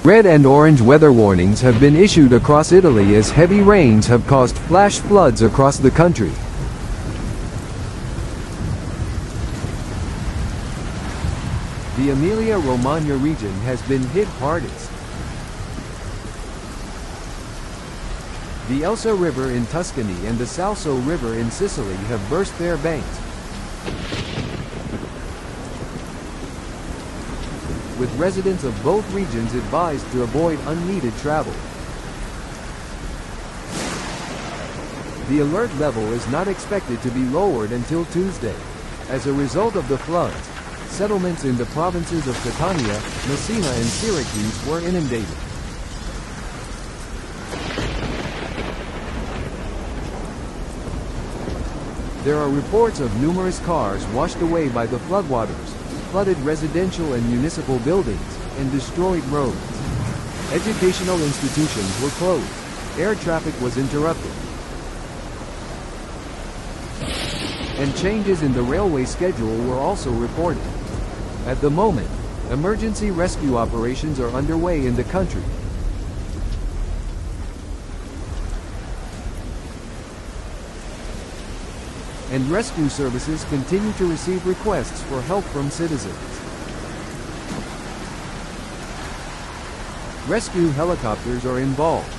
Red and orange weather warnings have been issued across Italy as heavy rains have caused flash floods across the country. The Emilia-Romagna region has been hit hardest. The Elsa River in Tuscany and the Salso River in Sicily have burst their banks, with residents of both regions advised to avoid unneeded travel. The alert level is not expected to be lowered until Tuesday. As a result of the floods, settlements in the provinces of Catania, Messina and Syracuse were inundated. There are reports of numerous cars washed away by the floodwaters, flooded residential and municipal buildings, and destroyed roads. Educational institutions were closed. Air traffic was interrupted. And changes in the railway schedule were also reported. At the moment, emergency rescue operations are underway in the country. And rescue services continue to receive requests for help from citizens. Rescue helicopters are involved.